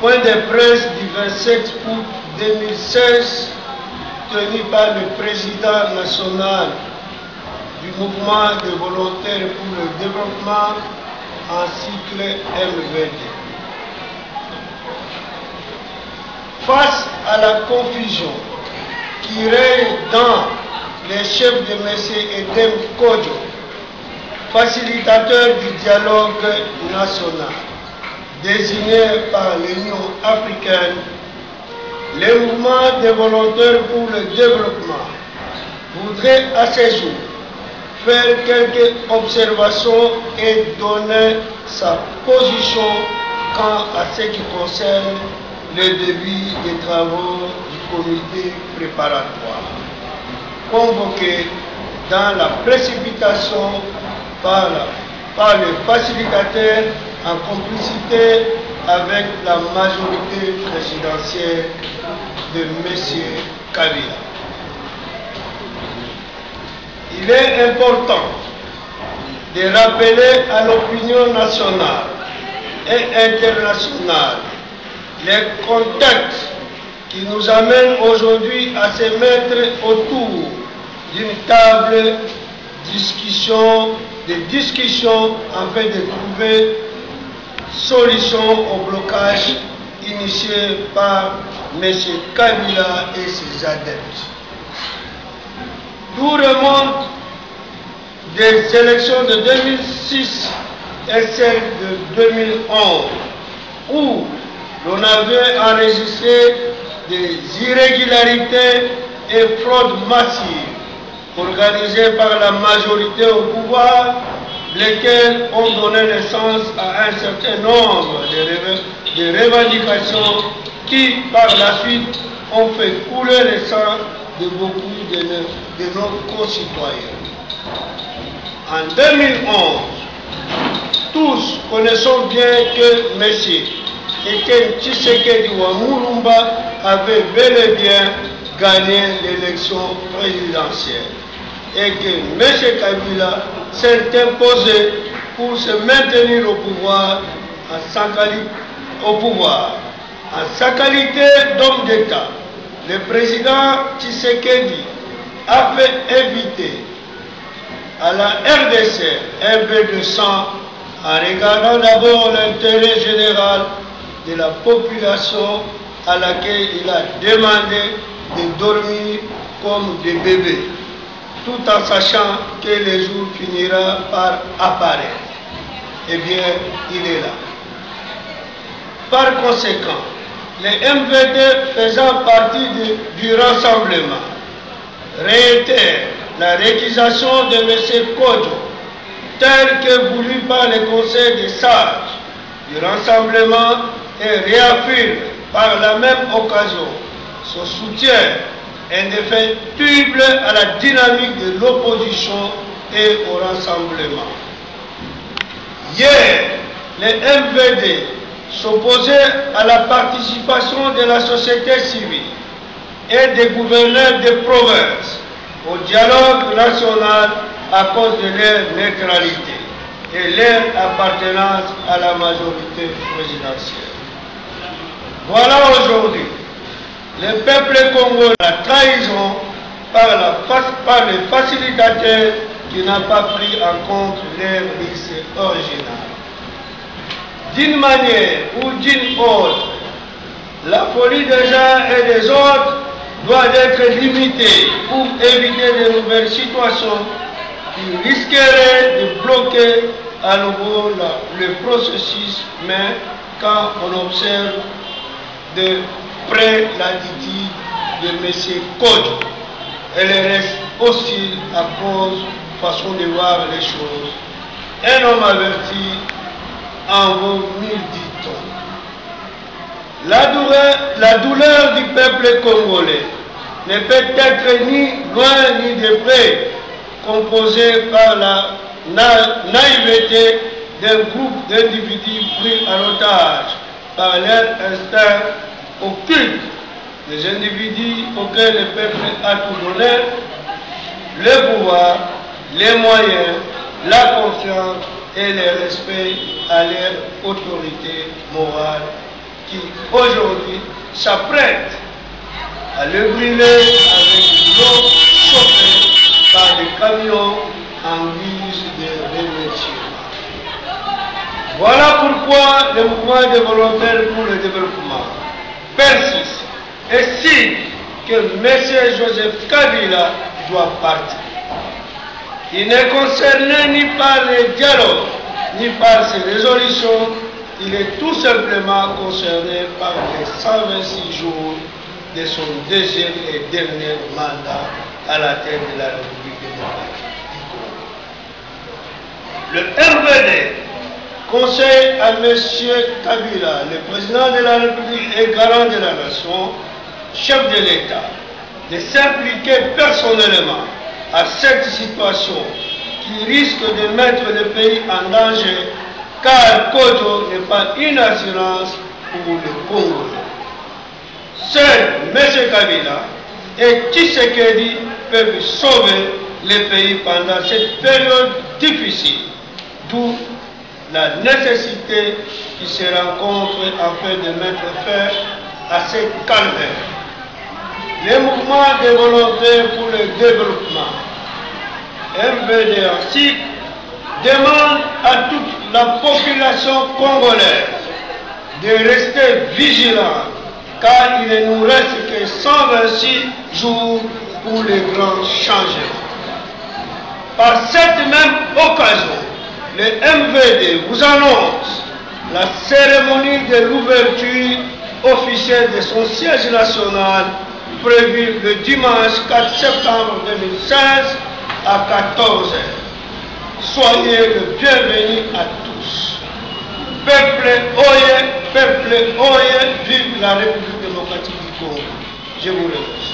Point de presse du 27 août 2016 tenu par le président national du mouvement de volontaires pour le développement en cycle MVD. Face à la confusion qui règne dans les chefs de M. Edem Kodjo, facilitateur du dialogue national, désigné par l'Union africaine, le mouvement des volontaires pour le développement voudrait à ce jour faire quelques observations et donner sa position quant à ce qui concerne le début des travaux du comité préparatoire, convoqué dans la précipitation par le facilitateur en complicité avec la majorité présidentielle de M. Kabila. Il est important de rappeler à l'opinion nationale et internationale les contextes qui nous amènent aujourd'hui à se mettre autour d'une table de discussion afin de trouver solution au blocage initié par M. Kabila et ses adeptes. Tout remonte des élections de 2006 et celles de 2011 où l'on avait enregistré des irrégularités et fraudes massives organisées par la majorité au pouvoir, lesquelles ont donné naissance à un certain nombre de revendications qui, par la suite, ont fait couler le sang de beaucoup de nos concitoyens. En 2011, tous connaissons bien que M. Etienne Tshisekedi Wamulumba avait bel et bien gagné l'élection présidentielle et que M. Kabila s'est imposé pour se maintenir au pouvoir en sa qualité d'homme d'État. Le président Tshisekedi a fait inviter à la RDC un peu de sang en regardant d'abord l'intérêt général de la population à laquelle il a demandé de dormir comme des bébés, tout en sachant que le jour finira par apparaître. Eh bien, il est là. Par conséquent, les MVD faisant partie du rassemblement réitèrent la réquisition de M. Kodjo, telle que voulue par le Conseil des sages du rassemblement, et réaffirme par la même occasion son soutien indéfectible à la dynamique de l'opposition et au rassemblement. Hier, les MVD s'opposaient à la participation de la société civile et des gouverneurs de province au dialogue national à cause de leur neutralité et leur appartenance à la majorité présidentielle. Voilà aujourd'hui le peuple congolais, la trahison par les facilitateurs qui n'ont pas pris en compte leur risque original. D'une manière ou d'une autre, la folie des uns et des autres doit être limitée pour éviter de nouvelles situations qui risqueraient de bloquer à nouveau le processus, mais quand on observe de près l'attitude de M. Kodjo, elle reste hostile à cause façon de voir les choses. Un homme averti en vaut 1000 dictons. La douleur du peuple congolais ne peut être ni loin ni de près composée par la naïveté d'un groupe d'individus pris en otage par leur instinct occulte, des individus auxquels le peuple a tout donné, le pouvoir, les moyens, la confiance et le respect à leur autorité morale qui aujourd'hui s'apprête à le brûler avec l'eau chauffée par des camions en guise de remerciement. Voilà pourquoi le mouvement des volontaires pour le développement persiste et signe que M. Joseph Kabila doit partir. Il n'est concerné ni par les dialogues, ni par ses résolutions, il est tout simplement concerné par les 126 jours de son deuxième et dernier mandat à la tête de la République démocratique du Congo. Le RVD conseille à M. Kabila, le président de la République et garant de la nation, chef de l'État, de s'impliquer personnellement à cette situation qui risque de mettre le pays en danger, car Kodjo n'est pas une assurance pour le Congo. Seul M. Kabila et Tshisekedi peuvent sauver le pays pendant cette période difficile, d'où la nécessité qui se rencontre afin de mettre fin à cette calvaire. Les mouvements des volontaires pour le développement, MVD ainsi, demandent à toute la population congolaise de rester vigilante, car il ne nous reste que 126 jours pour les grands changements. Par cette même occasion, le MVD vous annonce la cérémonie de l'ouverture officielle de son siège national prévu le dimanche 4 septembre 2016 à 14 h. Soyez le bienvenu à tous. Peuple Oye, vive la République démocratique du Congo. Je vous remercie.